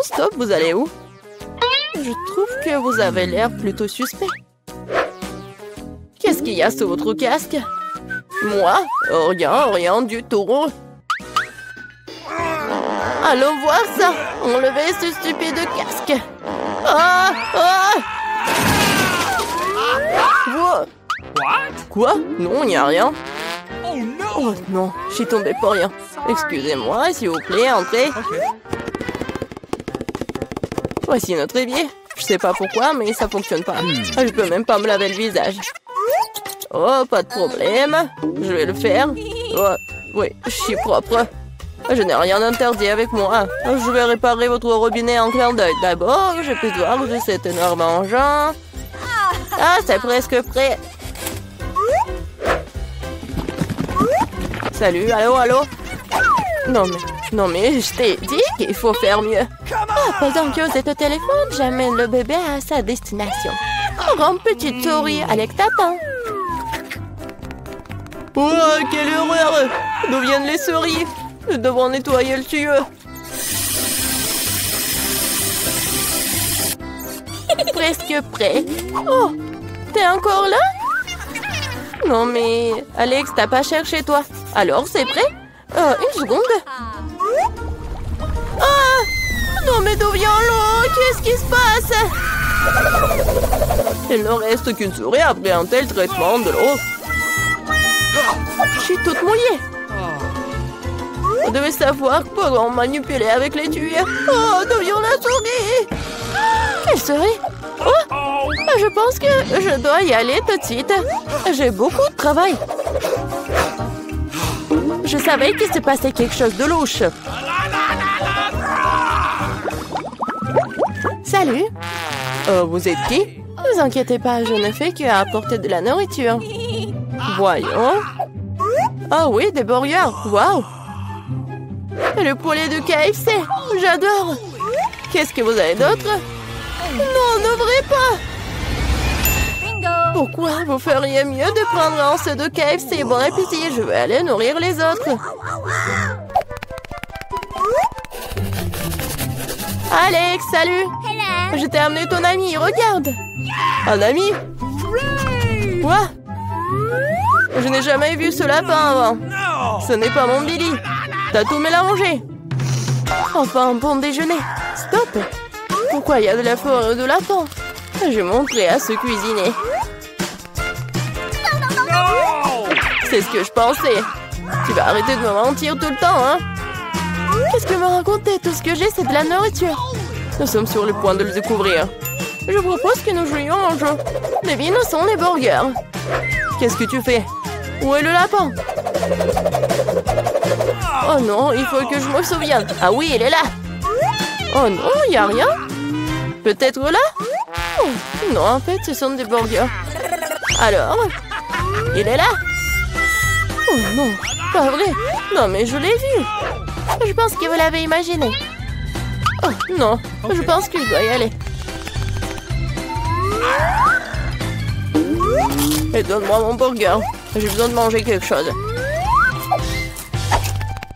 stop, vous allez où? Je trouve que vous avez l'air plutôt suspect. Qu'est-ce qu'il y a sous votre casque? Moi? Rien du tout. Allons voir ça. Enlevez ce stupide casque. Ah! Quoi? Non, il n'y a rien. Oh non, je suis tombée pour rien. Excusez-moi, s'il vous plaît, entrez. Voici notre évier. Je sais pas pourquoi, mais ça fonctionne pas. Je peux même pas me laver le visage. Oh, pas de problème. Je vais le faire. Oh, oui, je suis propre. Je n'ai rien interdit avec moi. Je vais réparer votre robinet en clin d'œil. D'abord, je peux voir de cet énorme engin. Ah, c'est presque prêt. Salut, allô? Non mais, je t'ai dit qu'il faut faire mieux. Pendant que vous êtes au téléphone, j'amène le bébé à sa destination. Grande petite souris avec tapin. Oh, quelle horreur! D'où viennent les souris? Nous devons nettoyer le tuyau. Presque prêt. Oh, t'es encore là? Non mais, Alex, t'as pas cherché toi. Alors, c'est prêt? Une seconde. Ah! Non mais d'où vient l'eau? Qu'est-ce qui se passe? Il ne reste qu'une souris après un tel traitement de l'eau. Je suis toute mouillée. Vous devez savoir comment manipuler avec les tuyaux. Oh, d'où vient la souris? Quelle souris? Oh, je pense que je dois y aller tout de suite. J'ai beaucoup de travail. Je savais qu'il s'est passé quelque chose de louche. Salut. Vous êtes qui? Ne vous inquiétez pas, je ne fais qu'apporter de la nourriture. Voyons. Ah oui, des burgers. Waouh. Le poulet de KFC. J'adore. Qu'est-ce que vous avez d'autre? Non, n'ouvrez pas. Pourquoi vous feriez mieux de prendre un seau de KFC? Bon appétit, je vais aller nourrir les autres. Alex, salut. Je t'ai amené ton ami, regarde. Un ami? Quoi? Je n'ai jamais vu ce lapin avant. Ce n'est pas mon Billy. T'as tout mélangé. Enfin, un bon déjeuner. Stop. Pourquoi il y a de la forêt de lapin? Je montrerai à se cuisiner. C'est ce que je pensais. Tu vas arrêter de me mentir tout le temps, hein? Qu'est-ce que me raconter? Tout ce que j'ai, c'est de la nourriture. Nous sommes sur le point de le découvrir. Je propose que nous jouions un jeu. Devine où sont les burgers. Qu'est-ce que tu fais? Où est le lapin? Oh non, il faut que je me souvienne. Ah oui, il est là. Oh non, il n'y a rien. Peut-être là? Oh, non, en fait, ce sont des burgers. Alors? Il est là? Oh non, pas vrai. Non, mais je l'ai vu. Je pense que vous l'avez imaginé. Oh non, je pense que je dois y aller. Et donne-moi mon burger. J'ai besoin de manger quelque chose.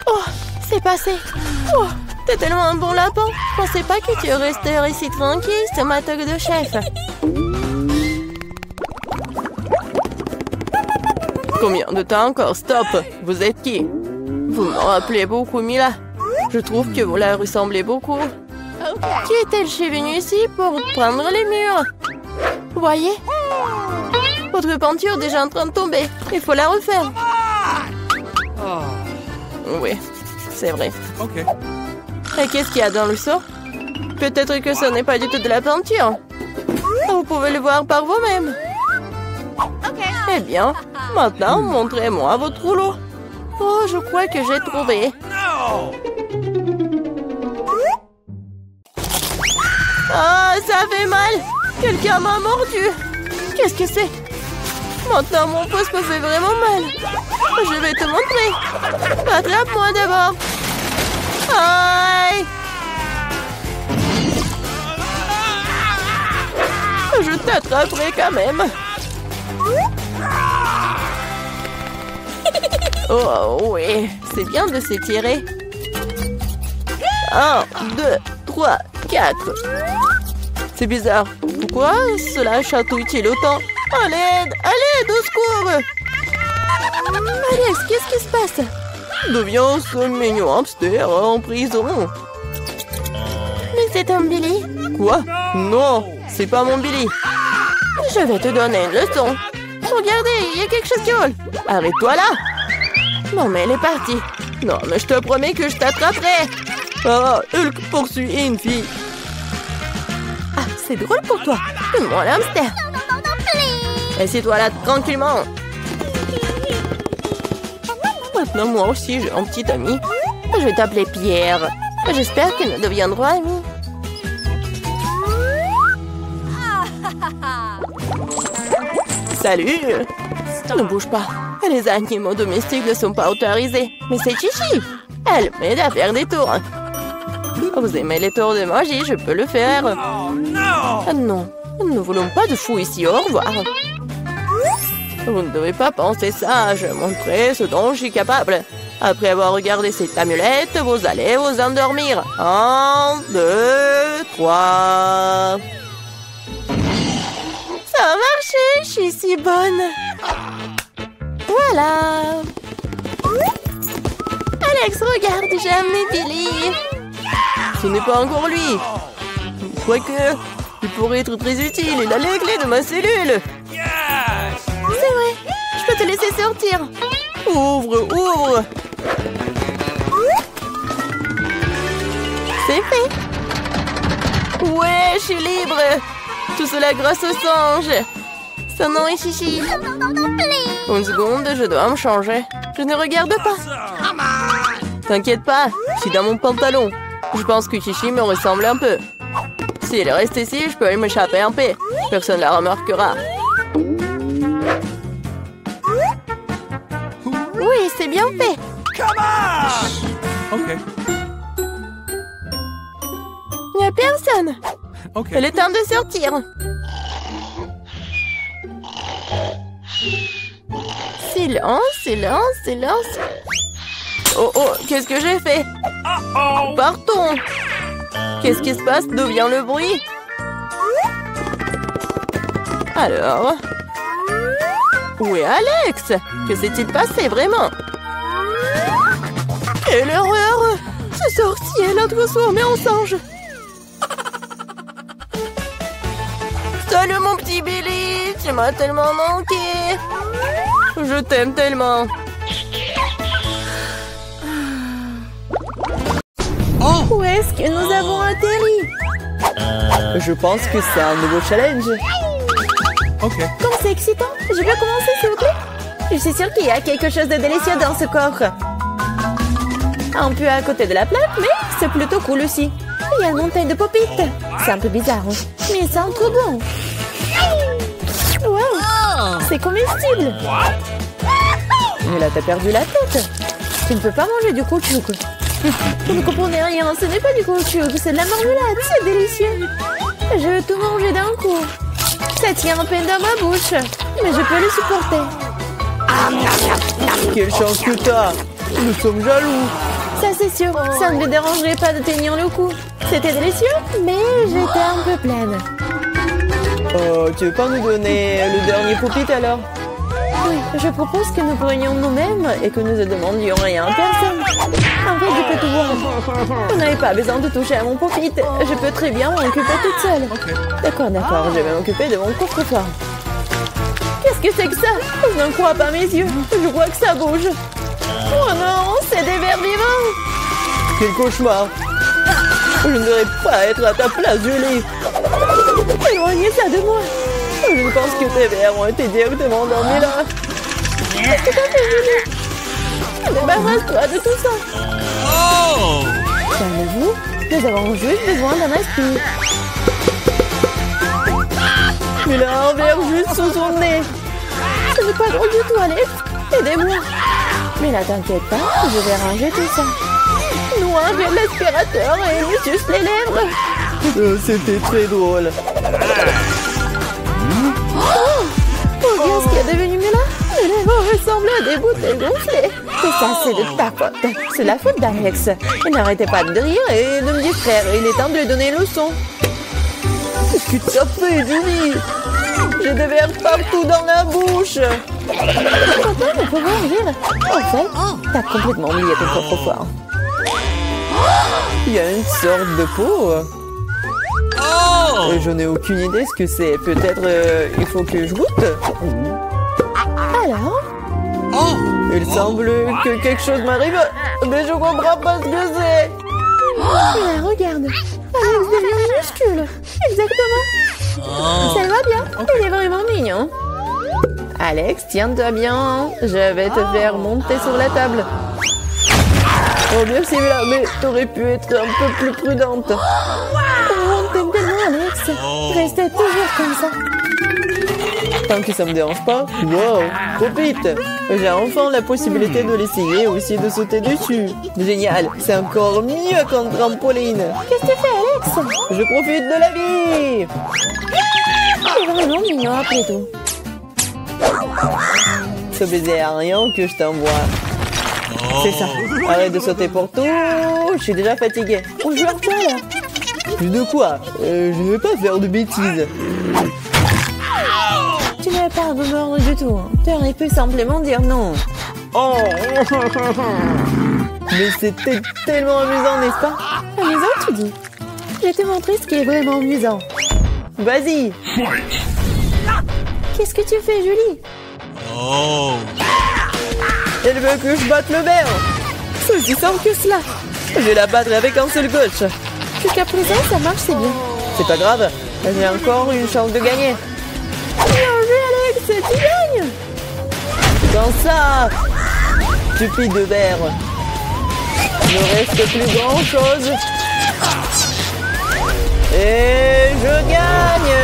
Oh, c'est passé. Oh, t'es tellement un bon lapin. Je pensais pas que tu resterais ici tranquille, ce matin de chef. Combien de temps encore? Stop. Vous êtes qui? Vous me rappelez beaucoup Mila. Je trouve que vous la ressemblez beaucoup. Qui est-elle venu ici pour prendre les murs? Vous voyez? Votre peinture est déjà en train de tomber. Il faut la refaire. Oui, c'est vrai. Et qu'est-ce qu'il y a dans le seau? Peut-être que ce n'est pas du tout de la peinture. Vous pouvez le voir par vous-même. Eh bien, maintenant, montrez-moi votre rouleau. Oh, je crois que j'ai trouvé. Ah, ça fait mal. Quelqu'un m'a mordu. Qu'est-ce que c'est? Maintenant, mon pouce me fait vraiment mal. Je vais te montrer. Attrape-moi d'abord. Aïe! Je t'attraperai quand même. Oh oui, c'est bien de s'étirer. 1, 2, 3, 4. C'est bizarre. Pourquoi cela chatouille-t-il autant? À l'aide! À l'aide! Au secours! Alex, qu'est-ce qui se passe? D'où vient ce mignon hamster en prison? Mais c'est un Billy. Quoi? Non, c'est pas mon Billy. Je vais te donner une leçon. Regardez, il y a quelque chose qui vole. Arrête-toi là. Non, mais elle est partie. Non, mais je te promets que je t'attraperai. Ah, Hulk poursuit une fille. Ah, c'est drôle pour toi. Donne-moi l'hamster. Assieds-toi là tranquillement. Maintenant, moi aussi, j'ai un petit ami. Je vais t'appeler Pierre. J'espère que nous deviendrons amis. Salut! Ne bouge pas. Les animaux domestiques ne sont pas autorisés. Mais c'est Chichi. Elle m'aide à faire des tours. Vous aimez les tours de magie, je peux le faire. Ah non, nous ne voulons pas de fous ici. Au revoir. Vous ne devez pas penser ça. Je vais montrer ce dont je suis capable. Après avoir regardé cette amulette, vous allez vous endormir. 1, 2, 3... Ça a marché, je suis si bonne. Voilà. Alex, regarde, j'ai amené Billy. Ce n'est pas encore lui. Quoique, il pourrait être très utile. Il a les clés de ma cellule. C'est vrai, je peux te laisser sortir. Ouvre, ouvre. C'est fait. Ouais, je suis libre. Tout cela grâce au singe. Son nom est Chichi. Une seconde, je dois me changer. Je ne regarde pas. T'inquiète pas, je suis dans mon pantalon. Je pense que Chichi me ressemble un peu. Si elle reste ici, je peux m'échapper en paix. Personne ne la remarquera. Oui, c'est bien fait. Ok. Il n'y a personne. Ok. Il est temps de sortir. Silence, silence, silence. Oh, oh, qu'est-ce que j'ai fait? Partons. Qu'est-ce qui se passe? D'où vient le bruit? Alors? Où est Alex? Que s'est-il passé vraiment? Quelle horreur! Ce sorcier l'a transformé en singe. Salut mon petit Billy, tu m'as tellement manqué. Je t'aime tellement. Où est-ce que nous avons atterri? Je pense que c'est un nouveau challenge. Ok. Comme c'est excitant. Je peux commencer s'il vous plaît? Je suis sûre qu'il y a quelque chose de délicieux dans ce coffre. Un peu à côté de la plaque, mais c'est plutôt cool aussi. Il y a une montagne de pop-it. C'est un peu bizarre, mais il sent trop bon. Wow, c'est comestible. Mais là, t'as perdu la tête. Tu ne peux pas manger du caoutchouc. Vous ne comprenez rien, ce n'est pas du caoutchouc, c'est de la marmelade, c'est délicieux. Je veux tout manger d'un coup. Ça tient à peine dans ma bouche, mais je peux le supporter. Quelle chance que t'as! Nous sommes jaloux! Ça c'est sûr, ça ne me dérangerait pas de tenir le coup. C'était délicieux, mais j'étais un peu pleine. Tu veux pas nous donner le dernier pop-it alors? Oui, je propose que nous prenions nous-mêmes et que nous ne demandions rien à personne. En fait, je peux tout voir. Vous n'avez pas besoin de toucher à mon pop-it. Je peux très bien m'en occuper toute seule. D'accord, d'accord, je vais m'occuper de mon coffre-fort. Qu'est-ce que c'est que ça? Je n'en crois pas mes yeux. Je vois que ça bouge. Oh non, c'est des vers vivants. Quel cauchemar! Je ne devrais pas être à ta place, Julie! Éloignez ça de moi. Je pense que tes vers ont été directement endormis là! Qu'est-ce que t'as fait, Julie? Débarrasse-toi de tout ça. Calmez-vous, nous avons juste besoin d'un aspire. Il a un verre juste sous son nez! Ce n'est pas drôle du tout, Alex. Aidez-moi. Mais là, t'inquiète pas, je vais ranger tout ça. Nous, avec l'aspirateur et il me suce les lèvres. C'était très drôle! Oh, regarde ce qui est devenu mieux là. Elles ressemblent à des bouteilles gonflées. Et ça, c'est de ta faute. C'est la faute d'Alex. Il n'arrêtait pas de rire et de me distraire. Il est temps de lui donner une leçon. Qu'est-ce que tu as fait, Julie? J'ai des verres partout dans la bouche. Content de pouvoir rire. En fait, t'as complètement oublié ton propre poids. Il y a une sorte de peau. Je n'ai aucune idée ce que c'est. Peut-être il faut que je goûte. Alors? Il semble que quelque chose m'arrive, mais je comprends pas ce que c'est. Mais regarde, Alex devient minuscule. Exactement. Ça va bien. Il est vraiment mignon. Alex, tiens-toi bien. Je vais te faire monter sur la table. Oh, merci, mais t'aurais pu être un peu plus prudente. Oh, t'aimes tellement, Alex. Restez toujours comme ça. Tant que ça me dérange pas. Wow, profite. J'ai enfin la possibilité de l'essayer, aussi de sauter dessus. Génial, c'est encore mieux qu'un trampoline. Qu'est-ce que tu fais, Alex? Je profite de la vie. C'est vraiment mignon après tout. Ce baiser aérien que je t'envoie. C'est ça. Arrête de sauter pour tout. Je suis déjà fatiguée. On joue à quoi, là? De quoi? Je ne vais pas faire de bêtises. Tu n'avais pas à me mordre du tout. Tu aurais pu simplement dire non. Oh. Mais c'était tellement amusant, n'est-ce pas? Amusant, tu dis? Je vais te montrer ce qui est vraiment amusant. Vas-y. Qu'est-ce que tu fais, Julie? Elle veut que je batte le verre. C'est aussi simple que cela. Je vais la battre avec un seul gauche. Jusqu'à présent, ça marche, c'est bien. C'est pas grave. J'ai encore une chance de gagner. Bien joué, Alex, tu gagnes. Dans ça, stupide de verre. Il ne reste plus grand chose. Et je gagne.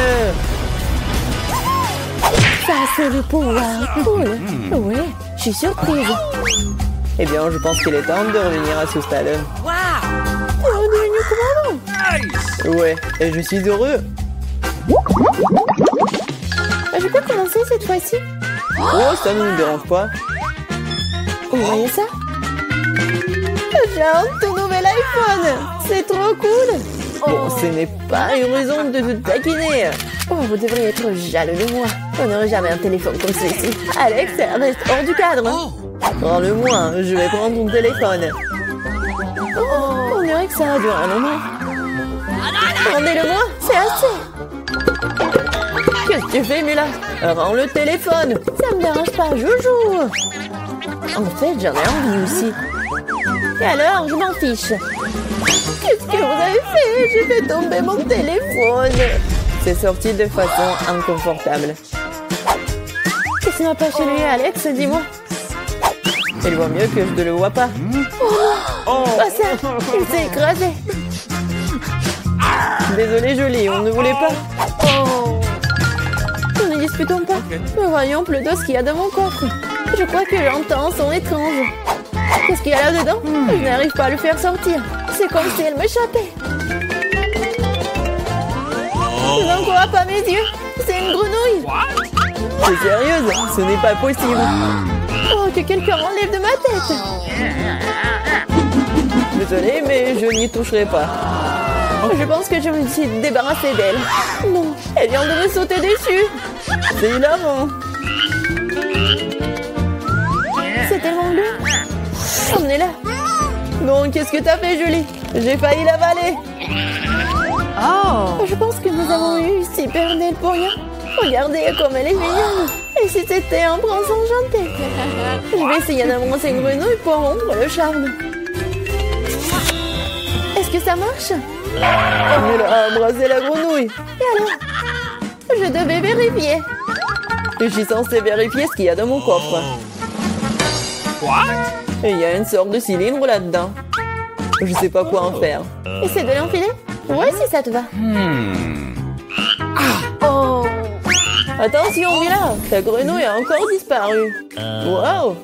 Ça, c'est le pouvoir. Cool. Oui, je suis surprise. Eh bien, je pense qu'il est temps de revenir à ce stade. T'es redevenu commandant. Ouais, et je suis heureux. Je peux commencer cette fois-ci? Oh, ça ne nous dérange pas. Vous voyez ça? J'ai un tout nouvel iPhone. C'est trop cool. Bon, ce n'est pas une raison de te taquiner. Oh, vous devriez être jaloux de moi. On n'aurait jamais un téléphone comme celui-ci. Alex, reste hors du cadre. Prends-le-moi, je vais prendre ton téléphone. Oh, on dirait que ça a duré un moment. Rendez-le-moi. C'est assez. Qu'est-ce que tu fais, Mila? Rends le téléphone. Ça me dérange pas, joujou. En fait, j'en ai envie aussi. Et alors, je m'en fiche. Qu'est-ce que vous avez fait? J'ai fait tomber mon téléphone. C'est sorti de façon inconfortable. Qu'est-ce qui m'a pas chez lui, Alex? Dis-moi. Il voit mieux que je ne le vois pas. Oh, pas ça. Il s'est écrasé. Désolé, Jolie, on ne voulait pas. Oh. Nous ne disputons pas. Mais voyons plutôt ce qu'il y a dans mon coffre. Je crois que j'entends un son étrange. Qu'est-ce qu'il y a là-dedans? Je n'arrive pas à le faire sortir. C'est comme si elle m'échappait. Je n'en crois pas mes yeux. C'est une grenouille. T'es sérieuse? Ce n'est pas possible. Oh, que quelqu'un m'enlève de ma tête. Désolé, mais je n'y toucherai pas. Je pense que je me suis débarrassée d'elle. Non, elle vient de me sauter dessus. C'est hilarant. C'est tellement bleu. Emmenez-la. Non, qu'est-ce que t'as fait, Julie? J'ai failli l'avaler. Je pense que nous avons eu super belle pour rien. Regardez comme elle est mignonne. Et si c'était un prince enchanté? Je vais essayer d'embrasser une grenouille pour rompre le charme. Est-ce que ça marche? Elle a embrassé la grenouille. Et alors? Je devais vérifier. Je suis censée vérifier ce qu'il y a dans mon coffre. Et il y a une sorte de cylindre là-dedans. Je sais pas quoi en faire. Essaie de l'enfiler? Ouais, si ça te va. Oh! Attention, Mila, ta grenouille a encore disparu. Wow!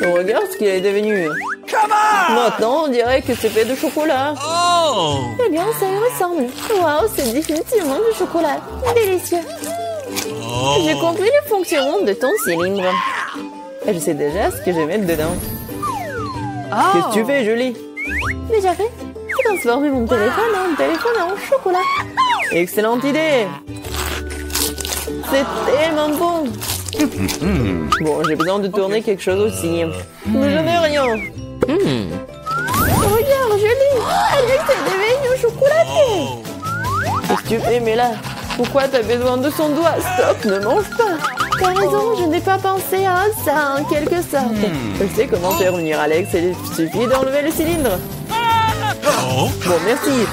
Regarde ce qu'il est devenu. Maintenant, on dirait que c'est fait de chocolat. Eh bien, ça y ressemble. Waouh, c'est définitivement du chocolat. Délicieux. J'ai compris le fonctionnement de ton cylindre. Je sais déjà ce que je vais mettre dedans. Qu'est-ce que tu fais, Julie? Déjà fait? J'ai transformé mon téléphone en chocolat. Excellente idée. C'est tellement bon. Bon, j'ai besoin de tourner quelque chose aussi. Mais je n'ai rien. Regarde, Julie! Alex est devenu chocolaté! Qu'est-ce que tu fais, Mela? Pourquoi t'as besoin de son doigt? Stop, ne mange pas. T'as raison, je n'ai pas pensé à ça en quelque sorte. Je sais comment faire venir Alex, il suffit d'enlever le cylindre. Bon, merci.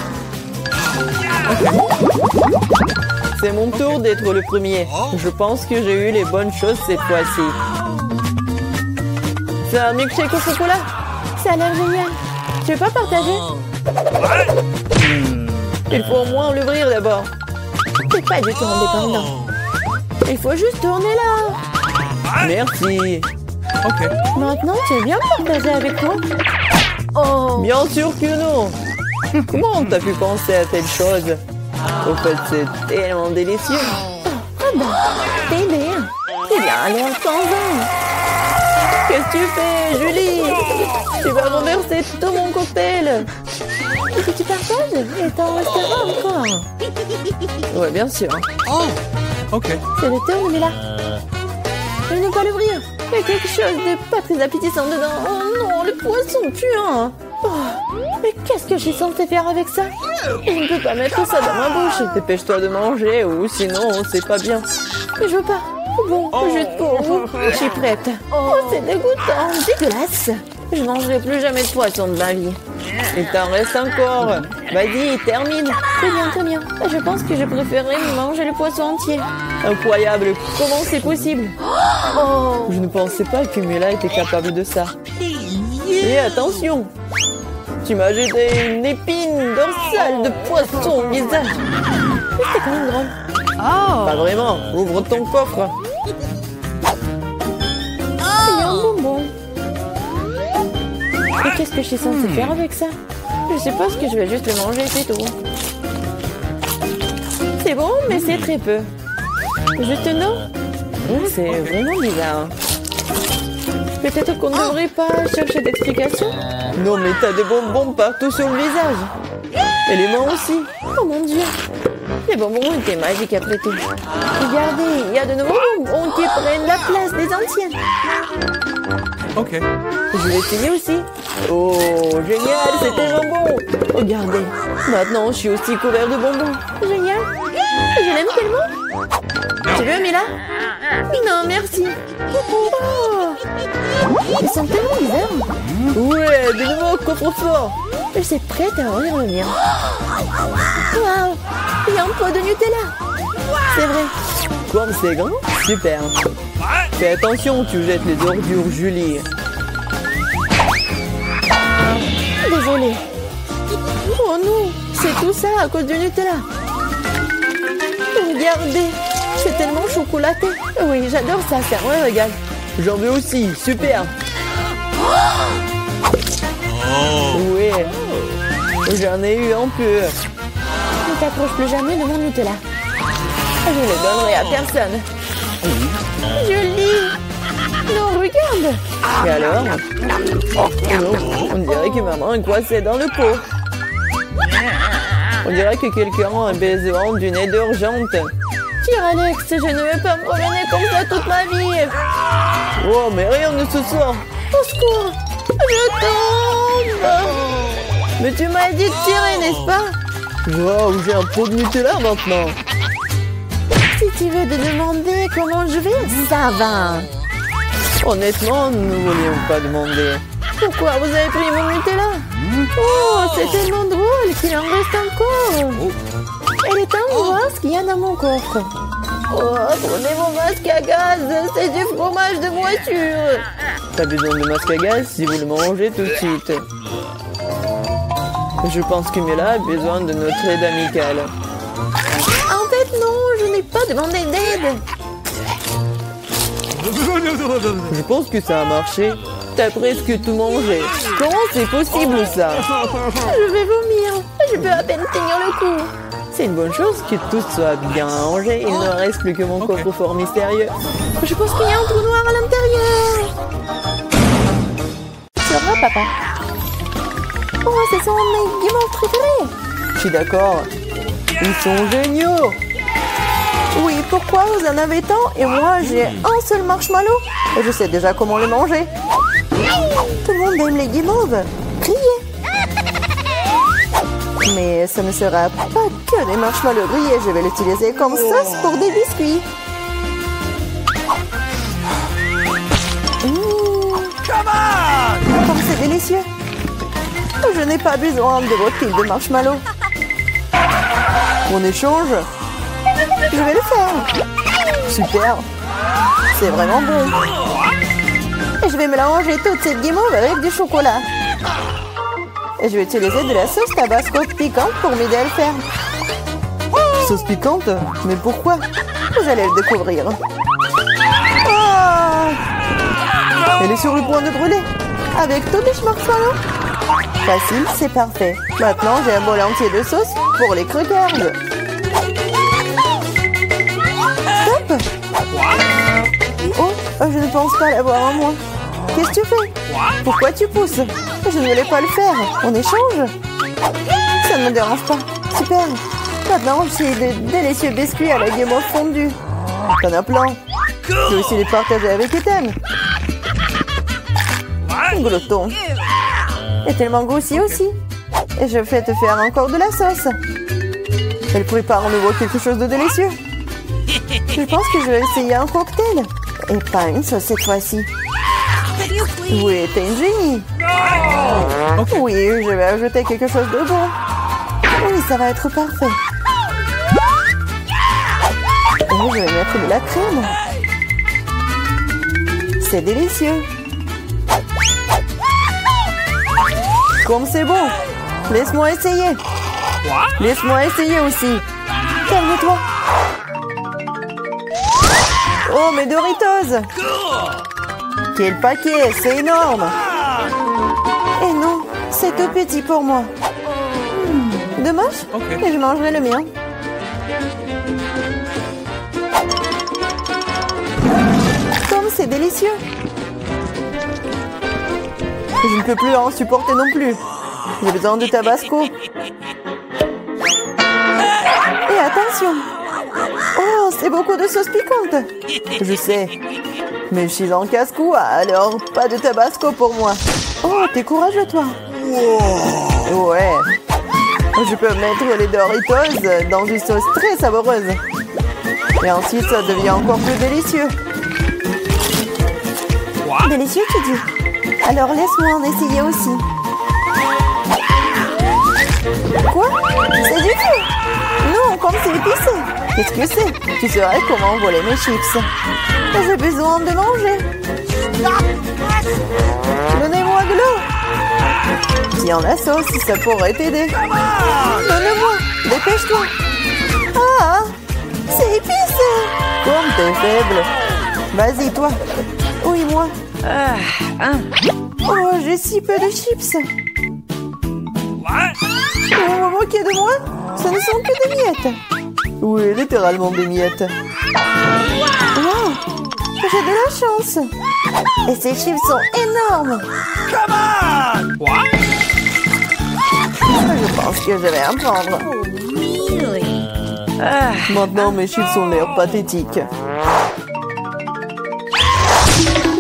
C'est mon tour d'être le premier. Je pense que j'ai eu les bonnes choses cette fois-ci. C'est un milkshake au chocolat? Ça a l'air génial. Tu veux pas partager? Il faut au moins l'ouvrir d'abord. T'es pas du tout indépendant. Il faut juste tourner là. Merci. Ok. Maintenant, tu veux bien partager avec moi? Oh! Bien sûr que non. Comment t'as pu penser à telle chose? Au fait, c'est tellement délicieux. Ah bah, bébé. C'est bien, allez, on s'en va. Qu'est-ce que tu fais, Julie? Tu vas renverser tout mon cocktail. Est-ce que tu partages? Et t'en restera encore. Ouais, bien sûr. Ok. C'est le tour, mais là. Je ne peux pas l'ouvrir. Il y a quelque chose de pas très appétissant dedans. Oh non, le poisson puant. Oh, mais qu'est-ce que je suis censée faire avec ça? Je ne peux pas mettre ça dans ma bouche. Dépêche-toi de manger ou sinon, c'est pas bien. Mais je veux pas. Bon, juste pour vous. Je suis prête. Oh, c'est dégoûtant. Dégueulasse. Je ne mangerai plus jamais de poisson de ma vie. Il t'en reste encore. Vas-y, termine. Très bien, très bien. Je pense que je préférerais manger le poisson entier. Incroyable. Comment c'est possible? Oh! Je ne pensais pas que Mela était capable de ça. Et attention, tu m'as jeté une épine dorsale de poisson au visage. C'était quand même drôle. Pas vraiment. Ouvre ton coffre. Il y a un bonbon. Et qu'est-ce que je suis censée faire avec ça? Je suppose que je vais juste le manger, c'est tout. C'est bon, mais c'est très peu. Juste une eau? C'est vraiment bizarre. Peut-être qu'on ne devrait pas chercher d'explications? Non, mais t'as des bonbons partout sur le visage. Et les mains aussi. Oh mon Dieu! Les bonbons étaient magiques après tout. Regardez, il y a de nouveaux bonbons qui prennent la place des anciens. Ok. Je vais essayer aussi. Oh, génial, c'est tellement bon. Regardez, maintenant je suis aussi couvert de bonbons. Génial! Je l'aime tellement! Tu veux, Mila? Non, merci. Oh. Ils sont tellement bizarres. Ouais, de nouveau coffre-fort. Je suis prête à en revenir. Waouh! Il y a un pot de Nutella. C'est vrai. Comme c'est grand, super. Fais attention, tu jettes les ordures, Julie. Désolée. Oh non, c'est tout ça à cause du Nutella. Regardez, c'est tellement chocolaté. Oui, j'adore ça, c'est un vrai régal. J'en veux aussi, super. Oui, j'en ai eu un peu. Ne t'approche plus jamais de mon Nutella. Je ne le donnerai à personne. Julie! Non, regarde! Et alors? Oh non, on dirait que maman est coincée dans le pot. On dirait que quelqu'un a besoin d'une aide urgente. Tire, Alex, je ne vais pas me promener comme ça toute ma vie. Oh, mais rien ne se sort. Au secours! Je tombe! Mais tu m'as dit de tirer, n'est-ce pas? Wow, j'ai un pot de Nutella maintenant. Si tu veux te demander comment je vais, ça va. Honnêtement, nous ne voulions pas demander. Pourquoi vous avez pris mon Nutella? Oh, c'est tellement drôle qu'il en reste encore. Elle est en voir ce qu'il y a dans mon coffre. Oh, prenez mon masque à gaz, c'est du fromage de voiture. Pas besoin de masque à gaz si vous le mangez tout de suite. Je pense que Mela a besoin de notre aide amicale. En fait, non, je n'ai pas demandé d'aide. Je pense que ça a marché. T'as presque tout mangé. Comment c'est possible ça? Je vais vomir. Je peux à peine tenir le coup. C'est une bonne chose que tout soit bien rangé. Il ne reste plus que mon coffre-fort mystérieux. Je pense qu'il y a un trou noir à l'intérieur. C'est vrai, papa? Oh, ce sont mes guimauves préférés. Je suis d'accord. Ils sont géniaux. Oui, pourquoi vous en avez tant et moi j'ai un seul marshmallow et je sais déjà comment le manger. Tout le monde aime les guimauves. Criez. Mais ce ne sera pas que des marshmallows grillés. Je vais l'utiliser comme sauce pour des biscuits. Comme c'est délicieux. Je n'ai pas besoin de votre pile de marshmallows. En échange, je vais le faire. Super. C'est vraiment bon. Et je vais mélanger toute cette guimauve avec du chocolat. Et je vais utiliser de la sauce tabasco piquante pour m'aider à le faire. Sauce piquante? Mais pourquoi? Vous allez le découvrir. Oh! Elle est sur le point de brûler. Avec tous les marshmallows. Facile, c'est parfait. Maintenant, j'ai un bol entier de sauce pour les crackers. Stop! Oh, je ne pense pas l'avoir en moi. Qu'est-ce que tu fais? Pourquoi tu pousses? Je ne voulais pas le faire. On échange? Ça ne me dérange pas. Super. Maintenant, j'ai des délicieux biscuits à la guimauve fondue. T'en as plein. Je vais aussi les partager avec Ethan. Glouton. Et tellement goûty aussi. Et je vais te faire encore de la sauce. Elle prépare en nouveau quelque chose de délicieux. Je pense que je vais essayer un cocktail. Et pas une sauce cette fois-ci. Oui, t'es une génie. Oui, je vais ajouter quelque chose de bon. Oui, ça va être parfait. Et je vais mettre de la crème. C'est délicieux. Comme c'est bon. Laisse-moi essayer. Laisse-moi essayer aussi. Calme-toi. Oh, mes Doritos. Quel paquet, c'est énorme. Et non, c'est tout petit pour moi. Dommage, mais je mangerai le mien. Comme c'est délicieux. Je ne peux plus en supporter non plus. J'ai besoin de tabasco. Et attention. Oh, c'est beaucoup de sauce piquante. Je sais. Mais je suis en casse-cou, alors pas de tabasco pour moi. Oh, t'es courageux, toi. Ouais. Je peux mettre les Doritos dans une sauce très savoureuse. Et ensuite, ça devient encore plus délicieux. Délicieux, tu dis? Alors laisse-moi en essayer aussi. Quoi? C'est du tout? Non, comme c'est épicé. Qu'est-ce que c'est? Tu saurais comment voler mes chips. J'ai besoin de manger. Donnez-moi de l'eau. Tiens la sauce, ça pourrait t'aider. Donne-moi, dépêche-toi. Ah, c'est épicé. Comme t'es faible. Vas-y, toi. Oui, moi. Oh, j'ai si peu de chips. Vous vous moquez de moi? Ce ne sont que des miettes. Oui, littéralement des miettes. Wow, j'ai de la chance. Et ces chips sont énormes. Je pense que je vais en prendre. Maintenant, mes chips ont l'air pathétiques.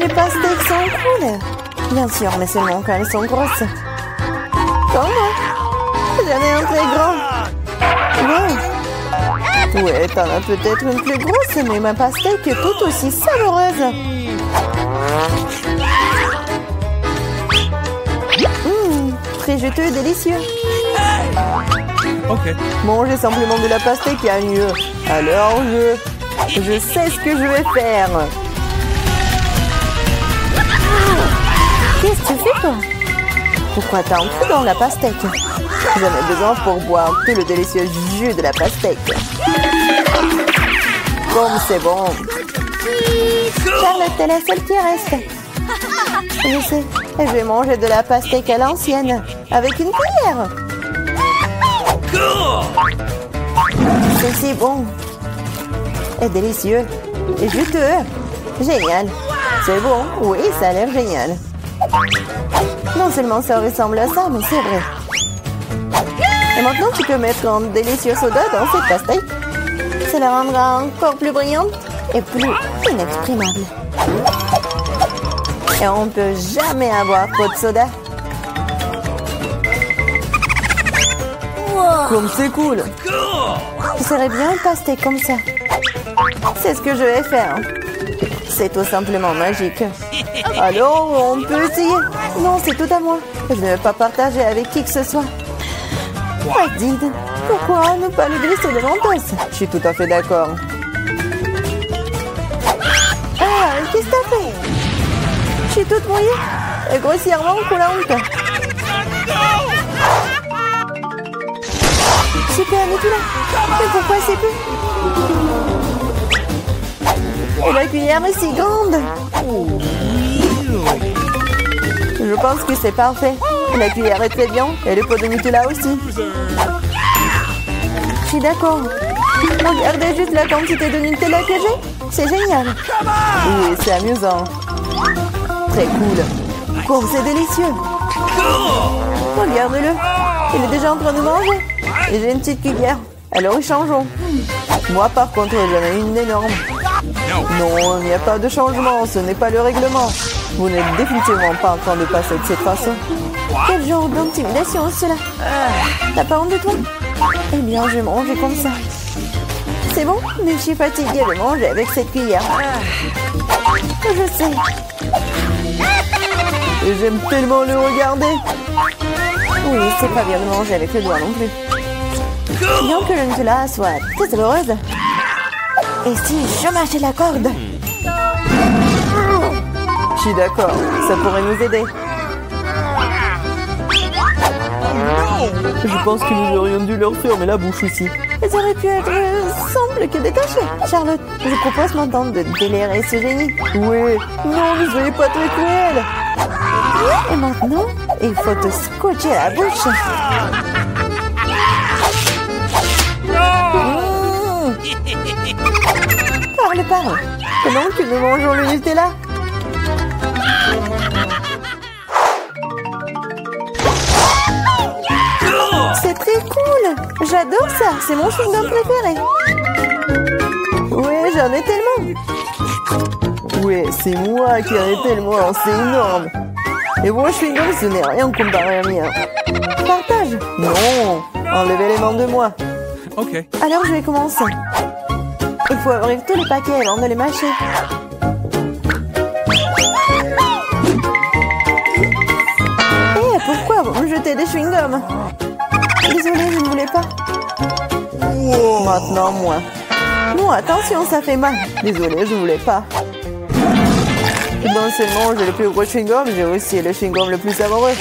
Les pastèques sont cool. Bien sûr, mais seulement quand elles sont grosses. Comme moi. J'en ai un très grand. Wow. Ouais, t'en as peut-être une plus grosse, mais ma pastèque est tout aussi savoureuse. Très juteux et délicieux. Manger simplement de la pastèque est mieux. Alors je sais ce que je vais faire. Qu'est-ce que tu fais, toi? Pourquoi t'as entré dans la pastèque? J'en ai besoin pour boire tout le délicieux jus de la pastèque. Comme c'est bon. Charlotte est la seule qui reste. Je sais, je vais manger de la pastèque à l'ancienne, avec une cuillère. C'est bon. Et délicieux. Et juteux. Génial. C'est bon. Oui, ça a l'air génial. Non seulement ça ressemble à ça, mais c'est vrai. Et maintenant, tu peux mettre un délicieux soda dans cette pastèque. Ça la rendra encore plus brillante et plus inexprimable. Et on ne peut jamais avoir trop de soda. Comme c'est cool. Ce serait bien une pastèque comme ça. C'est ce que je vais faire. C'est tout simplement magique. Alors, on peut essayer. Non, c'est tout à moi. Je ne vais pas partager avec qui que ce soit. Adid, pourquoi ne pas le glisser de Mentos? Je suis tout à fait d'accord. Ah, qu'est-ce que t'as fait? Je suis toute mouillée et grossièrement coulante. Super, mais tout là. Mais pourquoi c'est plus? Et la cuillère est si grande. Je pense que c'est parfait. La cuillère est très bien et le pot de Nutella aussi. Je suis d'accord. Regardez juste la quantité de Nutella que j'ai. C'est génial. Oui, c'est amusant. Très cool. Oh, c'est délicieux. Regarde-le. Il est déjà en train de manger. Et j'ai une petite cuillère. Alors, changeons. Moi, par contre, j'en ai une énorme. Non, il n'y a pas de changement. Ce n'est pas le règlement. Vous n'êtes définitivement pas en train de passer de cette façon. Quel genre d'intimidation cela? T'as pas honte de toi? Eh bien, je vais manger comme ça. C'est bon, mais je suis fatiguée de manger avec cette cuillère. Je sais. Et j'aime tellement le regarder. Oui, c'est pas bien de manger avec le doigt non plus. Bien que le Nutella soit très douloureuse. Et si je mâchais la corde? Je suis d'accord, ça pourrait nous aider. Je pense que nous aurions dû leur fermer la bouche aussi. Elles auraient pu être simples que détachées. Charlotte, je propose maintenant de délirer ce génie. Oui, non, ne soyez pas très cruel. Et maintenant, il faut te scotcher la bouche. Parle. Pendant que nous mangeons le Nutella. C'est très cool. J'adore ça. C'est mon chewing-gum préféré. Ouais, j'en ai tellement. Ouais, c'est moi qui en ai tellement. C'est énorme. Et mon chewing-gum, ce n'est rien comparé à mien. Partage. Non. Enlevez les mains de moi. Ok. Alors, je vais commencer. Il faut ouvrir tous les paquets avant de les mâcher. Eh, pourquoi vous me jetez des chewing-gums? Désolée, je ne voulais pas. Maintenant, moi. Non, attention, ça fait mal. Désolée, je ne voulais pas. Non seulement j'ai le plus gros chewing-gum, j'ai aussi le chewing-gum le plus savoureux.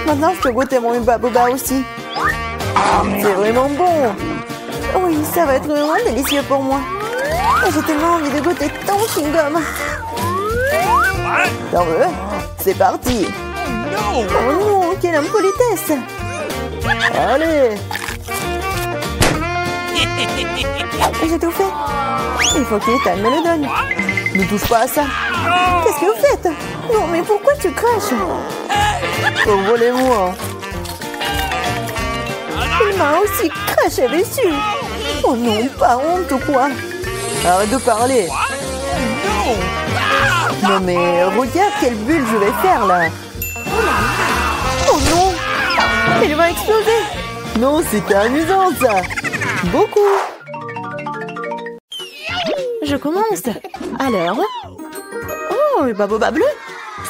Maintenant, je peux goûter mon Hubba Bubba aussi. C'est vraiment bon. Oui, ça va être vraiment délicieux pour moi. J'ai tellement envie de goûter ton chewing-gum. T'en veux? C'est parti. Oh non, quelle impolitesse. Allez. J'ai tout fait. Il faut qu'Ethan me le donne. Ne touche pas à ça. Qu'est-ce que vous faites? Non, mais pourquoi tu craches? Envolez-moi. Il m'a aussi craché dessus. Oh non, pas honte ou quoi? Arrête de parler. Non mais regarde quelle bulle je vais faire là. Oh non. Elle va exploser. Non, c'était amusant ça. Beaucoup. Je commence. Alors? Oh, le Baboba bleu.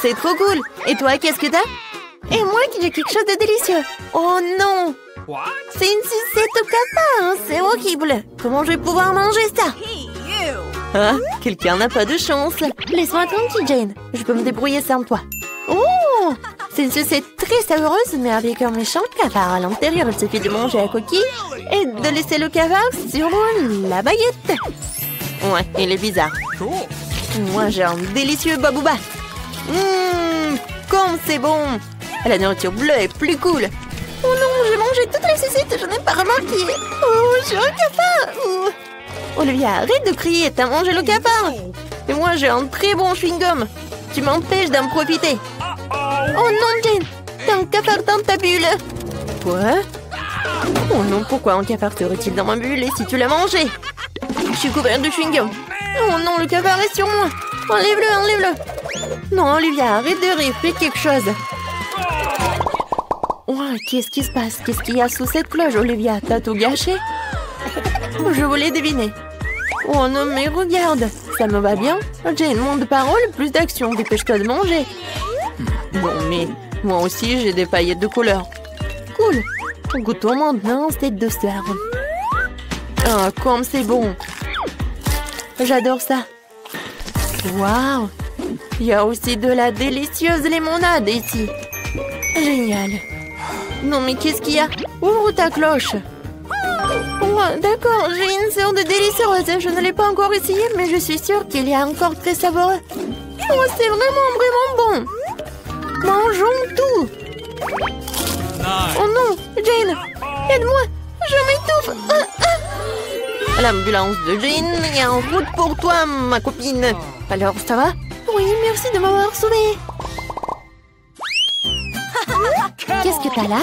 C'est trop cool. Et toi, qu'est-ce que t'as? Et moi qui j'ai quelque chose de délicieux. Oh non. C'est une sucette au cafard, c'est horrible. Comment je vais pouvoir manger ça? Ah, quelqu'un n'a pas de chance. Laisse-moi tranquille, Jane. Je peux me débrouiller sans toi. Oh, c'est une sucette très savoureuse, mais avec un méchant cafard à l'intérieur. Il suffit de manger la coquille et de laisser le cafard sur la baguette. Ouais, il est bizarre. Moi, j'ai un délicieux babouba. Comme c'est bon. La nourriture bleue est plus cool. Oh non, j'ai mangé mangé toutes les sucettes, je n'ai pas remarqué. Oh, je suis un cafard. Olivia, arrête de crier, t'as mangé le cafard. Et moi, j'ai un très bon chewing-gum. Tu m'empêches d'en profiter. Oh non, Jane, t'as un cafard dans ta bulle. Quoi? Oh non, pourquoi un cafard serait-il dans ma bulle et si tu l'as mangé? Je suis couvert de chewing-gum. Oh non, le cafard est sur moi. Enlève-le, enlève-le. Non, Olivia, arrête de rire, fais quelque chose. Oh, qu'est-ce qui se passe? Qu'est-ce qu'il y a sous cette cloche, Olivia? T'as tout gâché? Je voulais deviner. Oh non, mais regarde, ça me va bien. Jane, moins de paroles, plus d'action. Dépêche-toi de manger. Bon, mais moi aussi, j'ai des paillettes de couleur. Cool. Goûtons maintenant cette douceur. Ah, comme c'est bon. J'adore ça. Waouh. Il y a aussi de la délicieuse limonade ici. Génial. Non, mais qu'est-ce qu'il y a? Ouvre ta cloche. Oh, d'accord, j'ai une sorte de délicieuse. Je ne l'ai pas encore essayé, mais je suis sûre qu'il est encore très savoureux. Oh, c'est vraiment bon. Mangeons tout. Oh non, Jane, aide-moi, je m'étouffe. L'ambulance de Jane est en route pour toi, ma copine. Alors, ça va? Oui, merci de m'avoir sauvée. Qu'est-ce que t'as là?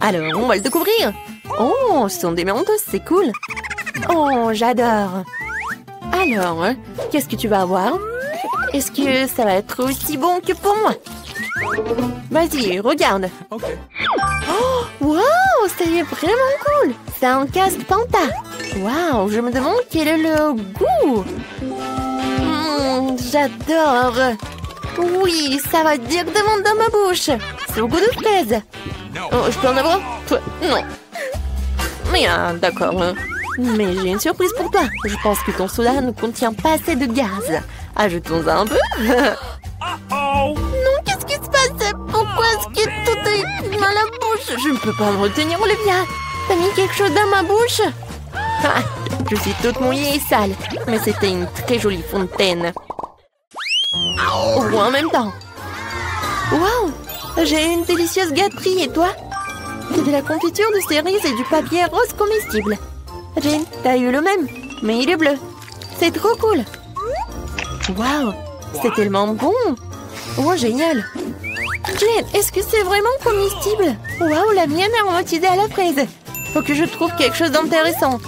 Alors, on va le découvrir. Oh, ce sont des mentos, c'est cool. Oh, j'adore. Alors, qu'est-ce que tu vas avoir? Est-ce que ça va être aussi bon que pour moi? Vas-y, regarde. Okay. Oh, wow, ça y est vraiment cool. C'est un casque Panta. Wow, je me demande quel est le goût. J'adore. Oui, ça va directement dans ma bouche. C'est au goût de fraise. Oh, je peux en avoir? Non. Mais d'accord. Mais j'ai une surprise pour toi. Je pense que ton soda ne contient pas assez de gaz. Ajoutons-en un peu. Non, qu'est-ce qui se passe? Pourquoi est-ce que tout est dans la bouche? Je ne peux pas me retenir, Olivia. T'as mis quelque chose dans ma bouche? Ah, je suis toute mouillée et sale. Mais c'était une très jolie fontaine. Ou en même temps. Waouh! J'ai une délicieuse gâterie, et toi? C'est de la confiture de cerises et du papier rose comestible. Jane, t'as eu le même, mais il est bleu. C'est trop cool. Waouh! C'est tellement bon! Oh, génial! Jane, est-ce que c'est vraiment comestible? Waouh, la mienne est aromatisée à la fraise. Faut que je trouve quelque chose d'intéressant.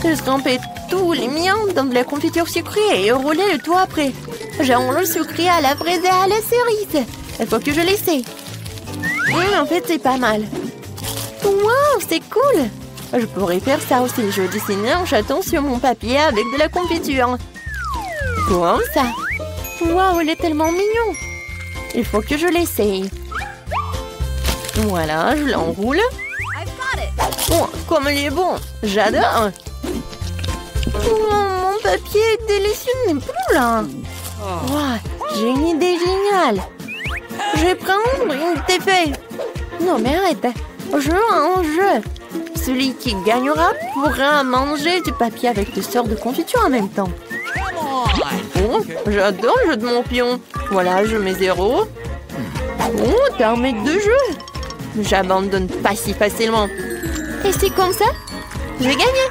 Je trempais tous les miens dans de la confiture sucrée et rouler le tout après. Genre le sucré à la fraise et à la cerise. Il faut que je l'essaie. En fait, c'est pas mal. Waouh, c'est cool! Je pourrais faire ça aussi. Je dessine un chaton sur mon papier avec de la confiture. Comme ça. Waouh, il est tellement mignon. Il faut que je l'essaye. Voilà, je l'enroule. Oh, comme il est bon. J'adore. Oh, mon papier est délicieux n'est plus là. Wow, j'ai une idée géniale. Je vais prendre une feuille. Non, mais arrête. Jeu en jeu. Celui qui gagnera pourra manger du papier avec des sortes de confiture en même temps. Oh, j'adore le jeu de mon pion. Voilà, je mets 0. Oh, t'es un mec de jeu. J'abandonne pas si facilement. Et c'est comme ça, j'ai gagné.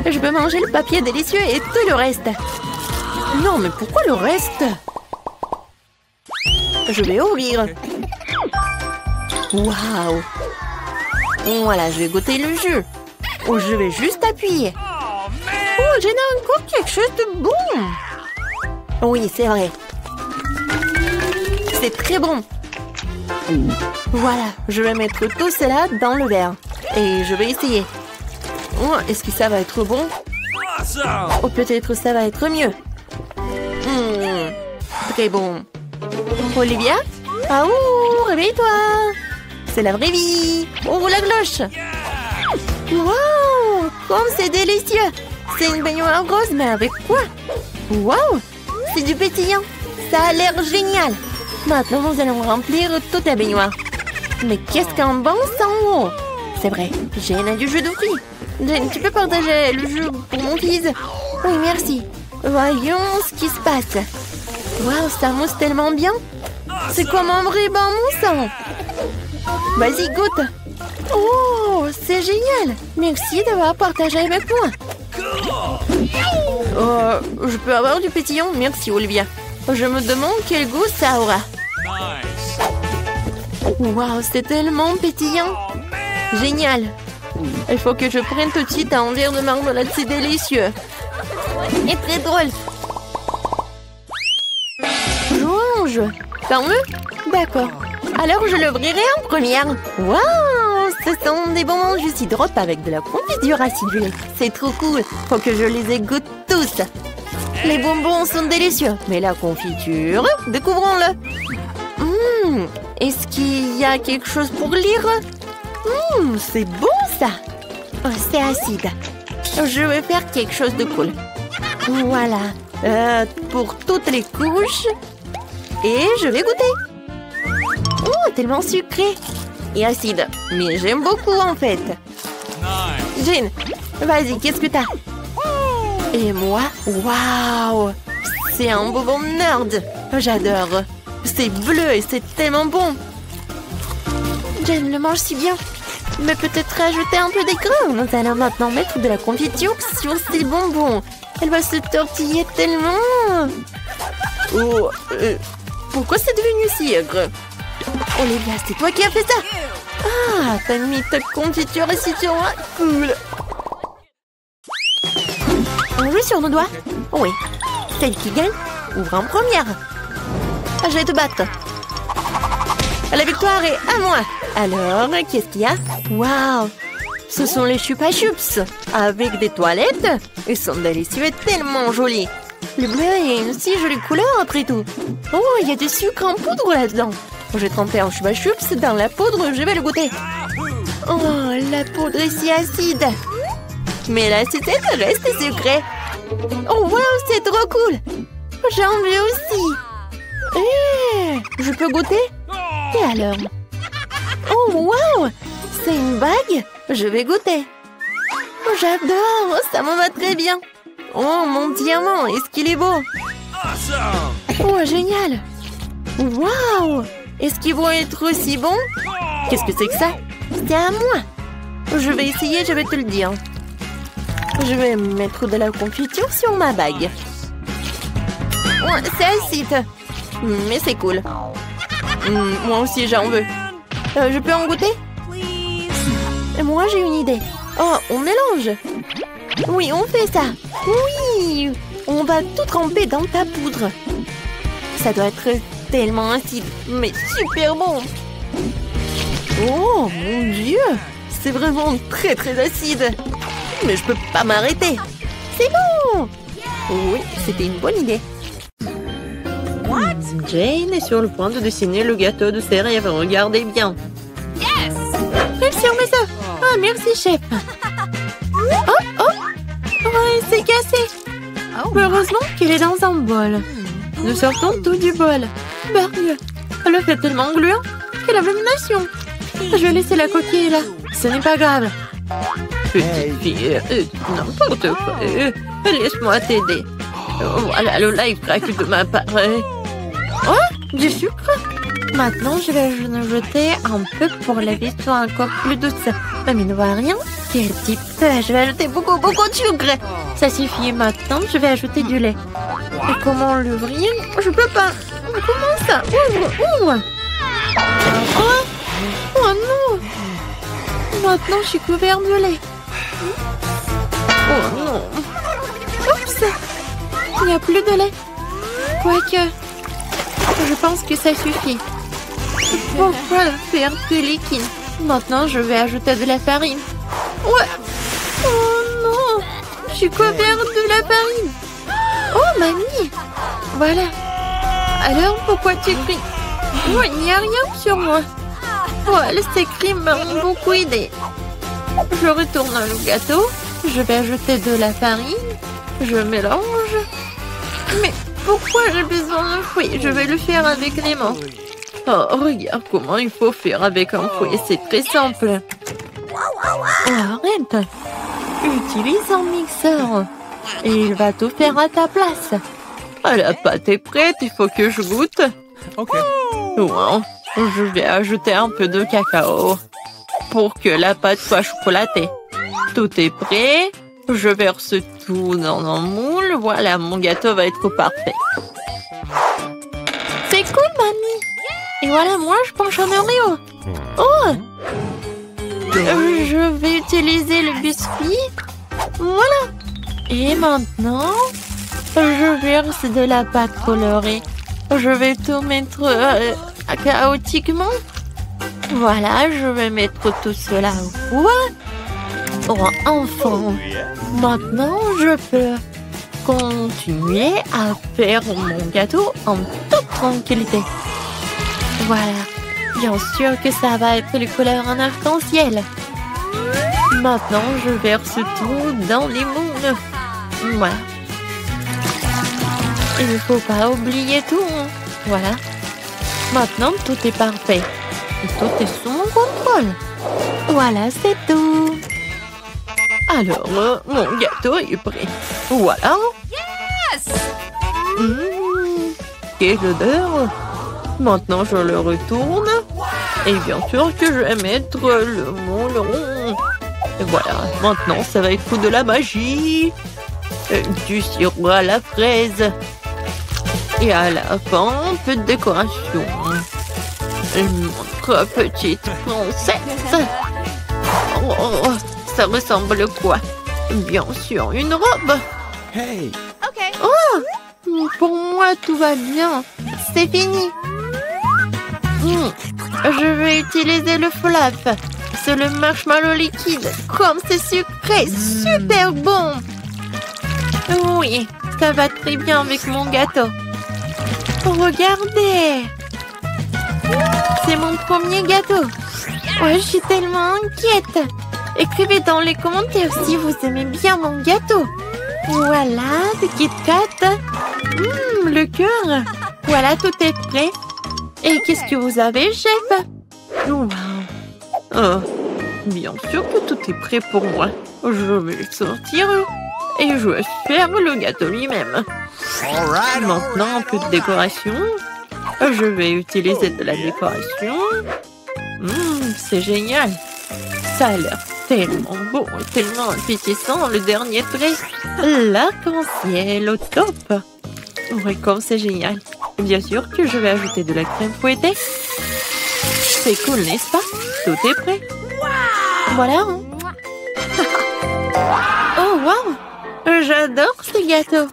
Je peux manger le papier délicieux et tout le reste. Non, mais pourquoi le reste? Je vais ouvrir. Waouh. Voilà, je vais goûter le jus. Oh, je vais juste appuyer. Oh, j'ai encore quelque chose de bon. Oui, c'est vrai. C'est très bon. Voilà, je vais mettre tout cela dans le verre. Et je vais essayer. Oh, est-ce que ça va être bon? Oh, peut-être ça va être mieux. Très bon. Olivia? Ah ouh, réveille-toi. C'est la vraie vie. Oh, la cloche. Waouh, comme c'est délicieux. C'est une baignoire rose, mais avec quoi? Waouh, c'est du pétillant. Ça a l'air génial. Maintenant, nous allons remplir toute la baignoire. Mais qu'est-ce qu'un bon sang! C'est vrai, Jane a du jus de fruits. Jane, tu peux partager le jus pour mon fils? Oui, merci. Voyons ce qui se passe. Waouh, ça mousse tellement bien. C'est comme un vrai bon moussant. Vas-y, goûte. Oh, C'est génial. Merci d'avoir partagé avec moi. Je peux avoir du pétillant? Merci, Olivia. Je me demande quel goût ça aura. Waouh, c'est tellement pétillant. Génial. Il faut que je prenne tout de suite un verre de marmelade, c'est délicieux. Et très drôle. Orange. Fameux? D'accord. Alors je l'ouvrirai en première. Waouh, ce sont des bonbons Juicy Drop avec de la confiture acidulée. C'est trop cool. Faut que je les égoutte tous. Les bonbons sont délicieux. Mais la confiture, découvrons-le. Est-ce qu'il y a quelque chose pour lire? C'est bon ça. Oh, c'est acide. Je vais faire quelque chose de cool. Voilà. Pour toutes les couches. Et je vais goûter. Oh, tellement sucré. Et acide. Mais j'aime beaucoup en fait. Jane, vas-y, qu'est-ce que t'as? Et moi? Waouh! C'est un bonbon nerd. J'adore. C'est bleu et c'est tellement bon. Jane le mange si bien. Mais peut-être rajouter un peu d'écran. Nous allons maintenant mettre de la confiture sur ces bonbons. Elle va se tortiller tellement. Oh, pourquoi c'est devenu si aigre? Olivia, c'est toi qui as fait ça? Ah, t'as mis ta confiture ici sur moi? Cool. On joue sur nos doigts? Oui. Celle qui gagne ouvre en première. Je vais te battre. La victoire est à moi. Alors, qu'est-ce qu'il y a? Waouh! Ce sont les Chupa Chups avec des toilettes. Ils sont délicieux et tellement jolis. Le bleu est une si jolie couleur après tout. Oh, il y a du sucre en poudre là-dedans. J'ai trempé un Chupa Chups dans la poudre, je vais le goûter. Oh, la poudre est si acide. Mais la sucette reste sucrée. Oh, wow, c'est trop cool. J'en veux aussi. Je peux goûter? Et alors? Oh, wow! C'est une bague? Je vais goûter. Oh, j'adore! Ça me va très bien. Oh, mon diamant! Est-ce qu'il est beau? Oh, génial! Wow! Est-ce qu'ils vont être aussi bons? Qu'est-ce que c'est que ça? C'est à moi! Je vais essayer, je vais te le dire. Je vais mettre de la confiture sur ma bague. Oh, c'est acide. Mais c'est cool. Moi aussi, j'en veux. Je peux en goûter? Et moi, j'ai une idée. Oh, on mélange. Oui, on fait ça. Oui, on va tout tremper dans ta poudre. Ça doit être tellement acide, mais super bon. Oh, mon Dieu. C'est vraiment très, très acide. Mais je peux pas m'arrêter. C'est bon. Oui, c'était une bonne idée. Jane est sur le point de dessiner le gâteau de ses rêves. Regardez bien. Yes! Réussir mes œufs. Ah, merci, chef. Oh, il s'est cassé. Heureusement qu'il est dans un bol. Nous sortons tout du bol. Berg, le fait tellement gluant. Quelle abomination. Je vais laisser la coquille là. Ce n'est pas grave. Petite fille, n'importe quoi. Laisse-moi t'aider. Voilà le life crack de ma part. Oh, du sucre. Maintenant, je vais en jeter un peu pour la vie soit encore plus douce. Mamie ne voit rien. Quel type. Je vais ajouter beaucoup de sucre. Ça suffit. Maintenant, je vais ajouter du lait. Et comment l'ouvrir? Je peux pas. Comment ça? Ouvre. Oh non. Maintenant, je suis couvert de lait. Oh non. Oups. Il n'y a plus de lait. Quoique, je pense que ça suffit. Pourquoi le faire plus liquide? Maintenant, je vais ajouter de la farine. Ouais. Oh non. Je suis couvert de la farine. Oh, mamie. Voilà. Alors, pourquoi tu cries? Oh, il n'y a rien sur moi. Oh, ces cris m'ont beaucoup aidé. Je retourne le gâteau. Je vais ajouter de la farine. Je mélange. Mais pourquoi j'ai besoin d'un fouet? Je vais le faire avec les mains. Oh, regarde comment il faut faire avec un fouet. C'est très simple. Oh, arrête. Utilise un mixeur. Et il va tout faire à ta place. Ah, la pâte est prête. Il faut que je goûte. Ok. Wow. Je vais ajouter un peu de cacao. pour que la pâte soit chocolatée. Tout est prêt. Je verse tout dans un moule. Voilà, mon gâteau va être parfait. C'est cool, mamie. Et voilà, moi, je penche un Oreo. Oh! Je vais utiliser le biscuit. Voilà. Et maintenant, je verse de la pâte colorée. Je vais tout mettre chaotiquement. Voilà, je vais mettre tout cela. Oh, enfin. Maintenant, je peux continuer à faire mon gâteau en toute tranquillité. Voilà. Bien sûr que ça va être les couleurs en arc-en-ciel. Maintenant, je verse tout dans les moules. Voilà. Il ne faut pas oublier tout. Voilà. Maintenant, tout est parfait. Et tout est sous mon contrôle. Voilà, c'est tout. Alors, mon gâteau est prêt. Voilà. Yes! Quelle odeur! Maintenant, je le retourne. Et bien sûr que je vais mettre le moule rond. Et voilà. Maintenant, ça va être de la magie. Du sirop à la fraise. Et à la fin, un peu de décoration. Notre petite princesse. Oh, ça ressemble à quoi? Bien sûr, une robe. Hey. Oh, pour moi, tout va bien. C'est fini. Je vais utiliser le flap. C'est le marshmallow liquide. Comme c'est sucré, super bon. Oui, ça va très bien avec mon gâteau. Regardez. C'est mon premier gâteau. Oh, je suis tellement inquiète. Écrivez dans les commentaires si vous aimez bien mon gâteau. Voilà, le Kit Kat. Le cœur. Voilà, tout est prêt. Et qu'est-ce que vous avez, chef? Wow. Oh, bien sûr que tout est prêt pour moi. Je vais sortir et je vais faire le gâteau lui-même. Maintenant, un peu de décoration. Je vais utiliser de la décoration. C'est génial. Ça a l'air tellement beau et tellement appétissant. Le dernier trait, l'arc-en-ciel au top. Oui, comme c'est génial. Bien sûr que je vais ajouter de la crème fouettée. C'est cool, n'est-ce pas? Tout est prêt. Voilà. Oh, wow! J'adore ce gâteau.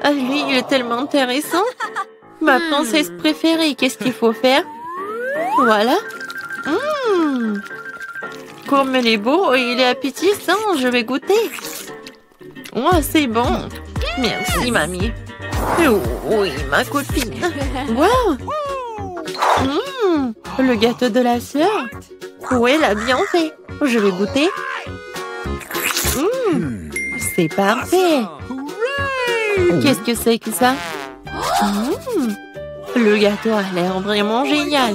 Lui, il est tellement intéressant. Ma princesse préférée, qu'est-ce qu'il faut faire? Voilà. Comme il est beau et il est appétissant, je vais goûter. Oh, c'est bon. Merci, mamie. Oui, ma copine. Wow. Le gâteau de la sœur. Oui, elle a bien fait. Je vais goûter. C'est parfait. Qu'est-ce que c'est que ça? Le gâteau a l'air vraiment génial.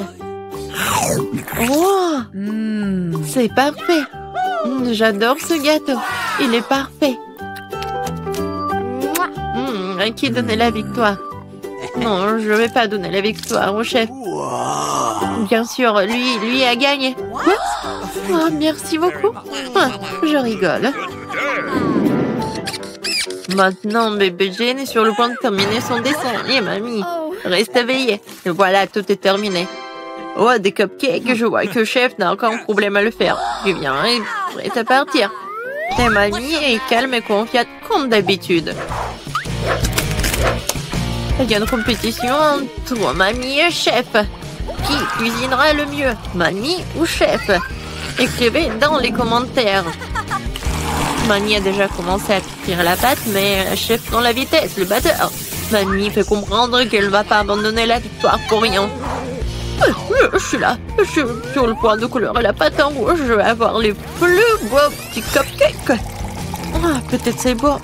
Oh, c'est parfait. J'adore ce gâteau. Il est parfait. Qui donnait la victoire? Non, je ne vais pas donner la victoire au chef. Bien sûr, lui a gagné. Quoi? Oh, merci beaucoup. Je rigole. Maintenant, bébé Jane est sur le point de terminer son dessin. Et mamie, reste éveillée. Et voilà, tout est terminé. Oh, des cupcakes. Je vois que le chef n'a aucun problème à le faire. Il vient et prêt à partir. Et mamie est calme et confiante comme d'habitude. Il y a une compétition entre mamie et chef. Qui cuisinera le mieux, mamie ou chef? Écrivez dans les commentaires. Mamie a déjà commencé à cuire la pâte, mais chef prend la vitesse, le batteur. Mamie fait comprendre qu'elle ne va pas abandonner la victoire pour rien. Je suis là. Je suis sur le point de colorer la pâte en rouge. Je vais avoir les plus beaux petits cupcakes. Peut-être c'est beau,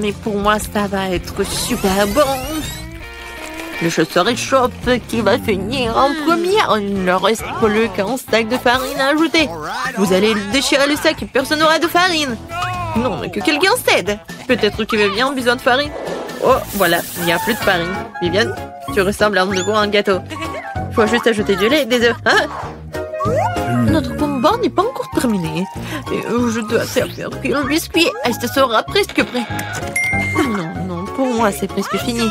mais pour moi, ça va être super bon. Je serai chauffe qui va finir en première. Il ne reste plus qu'un sac de farine à ajouter. Vous allez déchirer le sac et personne n'aura de farine. Non, mais que quelqu'un s'aide. Peut-être que Viviane a besoin de farine. Oh, voilà, il n'y a plus de farine. Viviane, tu ressembles à nouveau à un gâteau. Faut juste ajouter du lait et des œufs. Notre combo repas n'est pas encore terminé. Et je dois servir le biscuit. Ce sera presque prêt. Non, pour moi, c'est presque fini.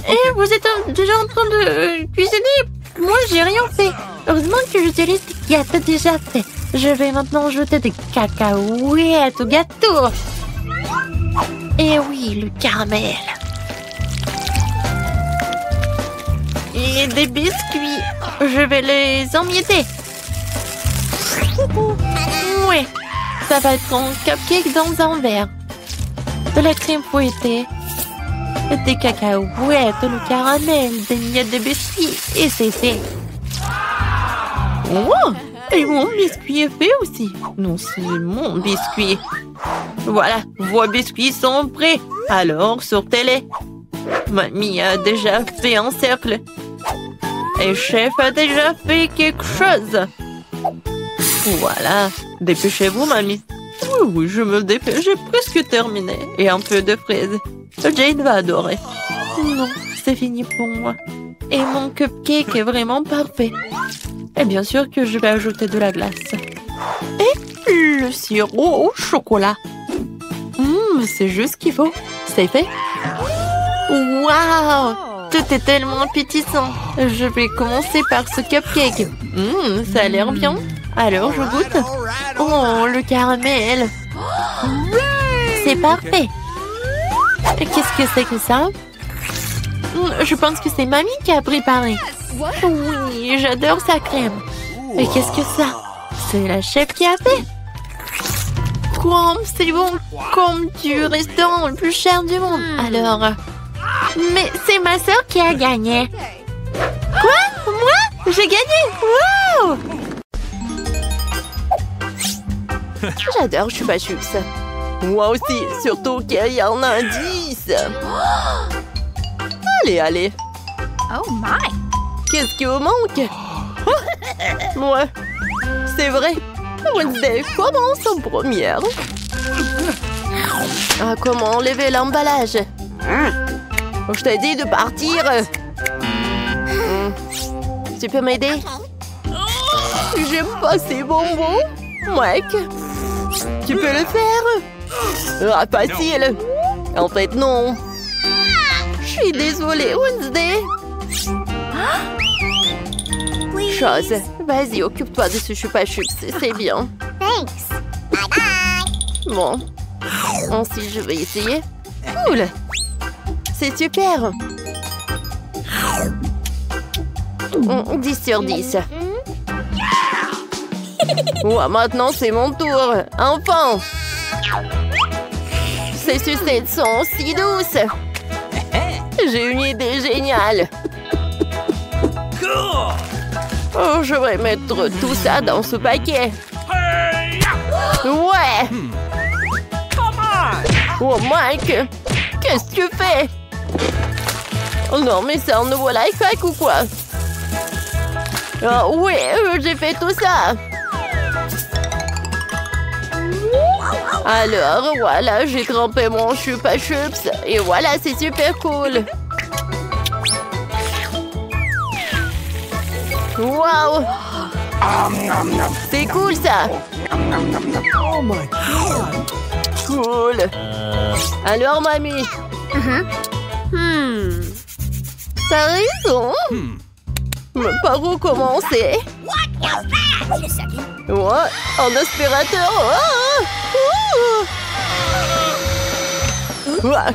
Et vous êtes déjà en train de cuisiner? Moi, j'ai rien fait. Heureusement que j'utilise des gâteaux déjà faits. Je vais maintenant ajouter des cacahuètes au gâteau. Et oui, le caramel. Et des biscuits. Je vais les emietter. Ouais, ça va être un cupcake dans un verre. De la crème fouettée. Des cacahuètes, le caramel, des miettes de biscuits. Et c'est fait. Oh, et mon biscuit est fait aussi. Non, c'est mon biscuit. Voilà, vos biscuits sont prêts. Alors, sortez-les. Mamie a déjà fait un cercle. Et chef a déjà fait quelque chose. Voilà. Dépêchez-vous, mamie. Oui, je me dépêche. J'ai presque terminé. Et un peu de fraises. Jade va adorer. Non, c'est fini pour moi. Et mon cupcake est vraiment parfait. Et bien sûr que je vais ajouter de la glace. Et le sirop au chocolat. C'est juste ce qu'il faut. C'est fait. Waouh! Tout est tellement appétissant. Je vais commencer par ce cupcake. Ça a l'air bien. Alors, je goûte. Oh, le caramel. C'est parfait. Qu'est-ce que c'est que ça? Je pense que c'est mamie qui a préparé. Oui, j'adore sa crème. Et qu'est-ce que ça? C'est la chef qui a fait. Quoi? C'est bon comme du restaurant le plus cher du monde. Alors... Mais c'est ma sœur qui a gagné. Quoi? Moi? J'ai gagné? Wow! J'adore Chupa Chups. Moi aussi, surtout qu'il y a un indice. Allez. Oh my! Qu'est-ce qui vous manque? Moi, c'est vrai. Wednesday commence en première. Comment enlever l'emballage? Je t'ai dit de partir. Tu peux m'aider? J'aime pas ces bonbons. Mec, tu peux le faire? Facile. En fait, non. Je suis désolée, Wednesday. Chose. Vas-y, occupe-toi de ce Chupa Chups. C'est bien. Thanks. Bye bye. Bon. Ensuite, je vais essayer. Cool. C'est super. 10 sur 10. Ouais, maintenant, c'est mon tour. Enfin. Ces sucettes sont si douces. J'ai une idée géniale. Oh, je vais mettre tout ça dans ce paquet. Ouais. Oh, Mike. Qu'est-ce que tu fais? Oh non, mais c'est un nouveau life hack ou quoi? Oh, oui, j'ai fait tout ça. Alors, voilà, j'ai trempé mon Chupa Chups. Et voilà, c'est super cool. Wow! C'est cool, ça. Oh my God. Cool. Alors, mamie? T'as raison. Mais par où commencer? Ouais, un aspirateur. Ouais.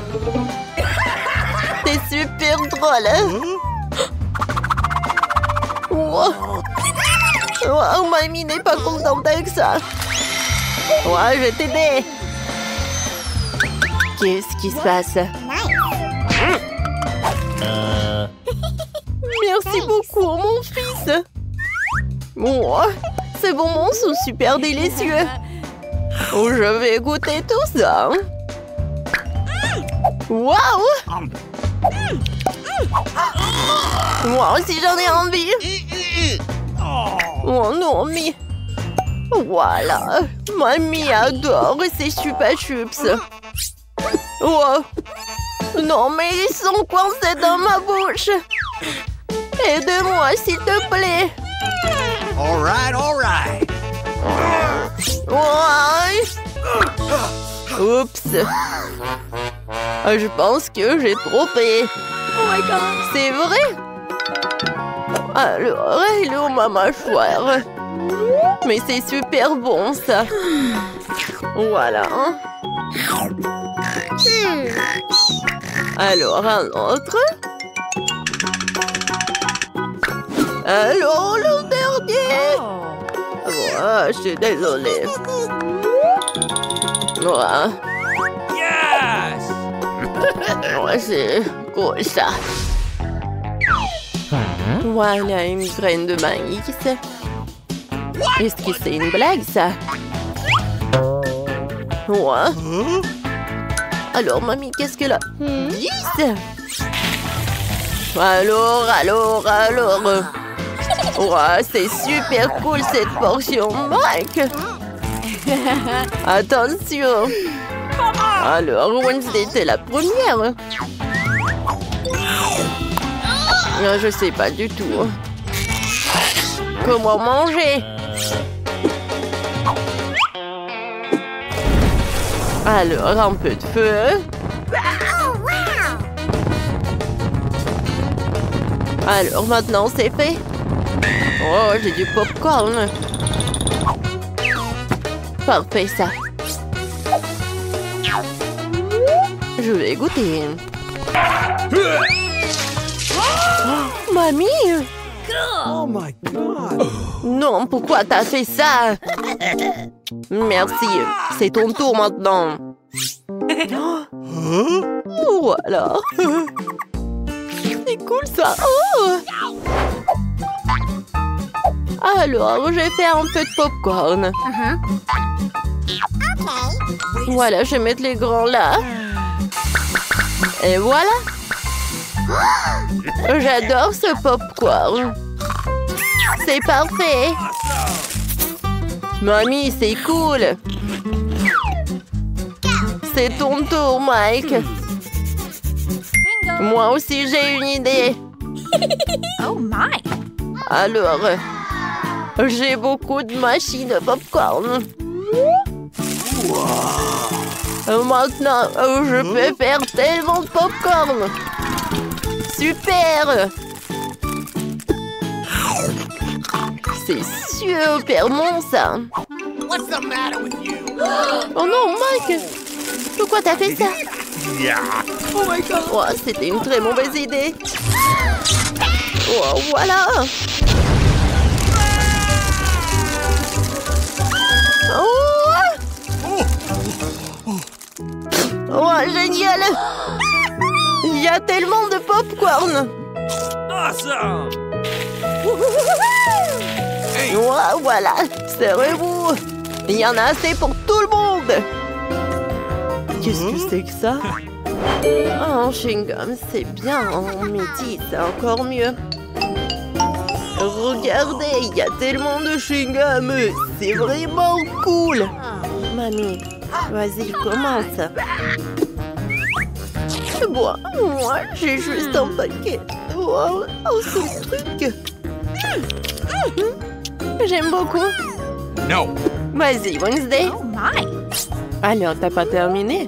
C'est super drôle. Wow. Wow, mamie n'est pas contente avec ça. Ouais, je vais t'aider. Qu'est-ce qui se passe? Merci beaucoup, mon fils. Oh, ces bonbons sont super délicieux. Oh, je vais goûter tout ça. Waouh! Moi aussi, j'en ai envie. Oh non, mais... Voilà. Mamie adore ces Chupa Chups. Oh. Non, mais ils sont coincés dans ma bouche. Aide-moi, s'il te plaît. All right, all right. Ouais. Oups. Je pense que j'ai trompé. Oh my god. C'est vrai? Alors, hello ma mâchoire. Mais c'est super bon ça. Voilà. Alors, un autre. Alors, le dernier. Ouais, je suis désolée. Ouais. Yes! Ouais, c'est cool ça. Voilà une graine de maïs. Est-ce que c'est une blague ça? Ouais. Alors, mamie, qu'est-ce qu'elle a? 10? Alors. Ouais, c'est super cool cette portion, Mike. Attention. Alors, Wednesday, t'es la première. Non, je sais pas du tout. Comment manger? Alors, un peu de feu. Alors, maintenant, c'est fait. Oh, j'ai du popcorn. Parfait, ça. Je vais goûter. Oh, mamie! Oh my god! Non, pourquoi t'as fait ça? Merci, c'est ton tour maintenant. Voilà. C'est cool ça. Oh! Alors, je vais faire un peu de popcorn. Voilà, je vais mettre les grands là. Et voilà. J'adore ce popcorn. C'est parfait. Mamie, c'est cool. C'est ton tour, Mike. Moi aussi, j'ai une idée. Oh my. Alors, j'ai beaucoup de machines à popcorn. Maintenant, je peux faire tellement de popcorn. Super! C'est super bon, ça. What's the matter with you? Oh non, Mike! Pourquoi t'as fait ça? Yeah. Oh my god! Oh, c'était une très mauvaise idée. Oh, voilà! Oh, génial! Il y a tellement de popcorn! Awesome! Oh, voilà! Serrez-vous! Il y en a assez pour tout le monde! Qu'est-ce que c'est que ça? Oh, chewing-gum, c'est bien. Mais dis, c'est encore mieux. Regardez, il y a tellement de chewing-gum. C'est vraiment cool. Mamie, vas-y, commence. Bon, moi, j'ai juste un paquet. Wow, ce truc. J'aime beaucoup. No. Vas-y, Wednesday. Oh my. Alors, t'as pas terminé?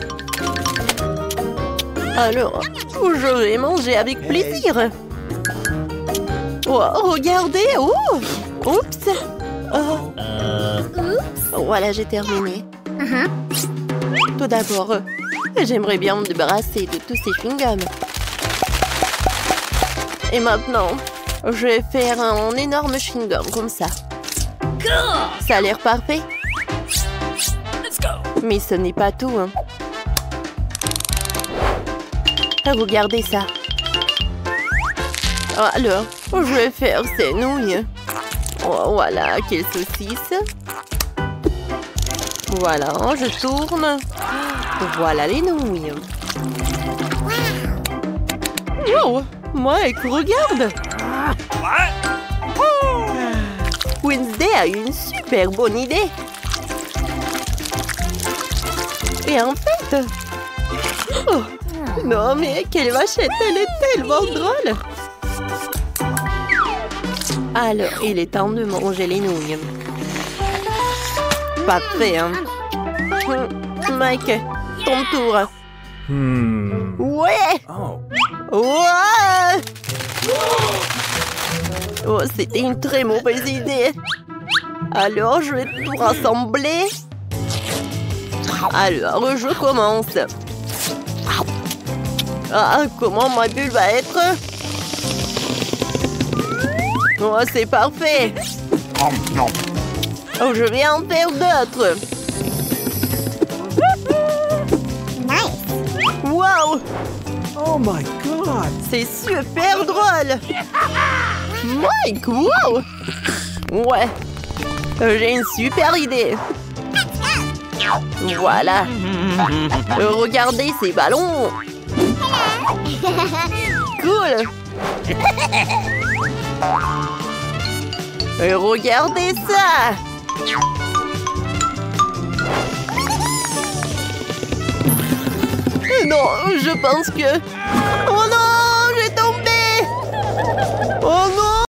Alors, je vais manger avec plaisir. Oh, regardez. Oh, oups. Oh. Voilà, j'ai terminé. Tout d'abord, j'aimerais bien me débarrasser de tous ces chewing-gums. Et maintenant, je vais faire un énorme chewing-gum comme ça. Ça a l'air parfait. Mais ce n'est pas tout. Hein. Regardez ça. Alors, je vais faire ces nouilles. Oh, voilà, quelle saucisse. Voilà, je tourne. Voilà les nouilles. Oh, Mike, regarde. Wednesday a une super bonne idée. Et en fait... Oh, non, mais quelle vachette, elle est tellement drôle. Alors, il est temps de manger les nouilles. Parfait, hein. Mike, ton tour. Ouais! Ouais! Oh, c'était une très mauvaise idée. Alors, je vais tout rassembler. Alors, je commence. Ah, comment ma bulle va être? Oh, c'est parfait. Oh, je vais en faire d'autres. Wow! Oh my god! C'est super drôle! Mike, wow! Ouais, j'ai une super idée. Voilà. Regardez ces ballons. Cool. Regardez ça. Non, je pense que... Oh non, j'ai tombé. Oh non.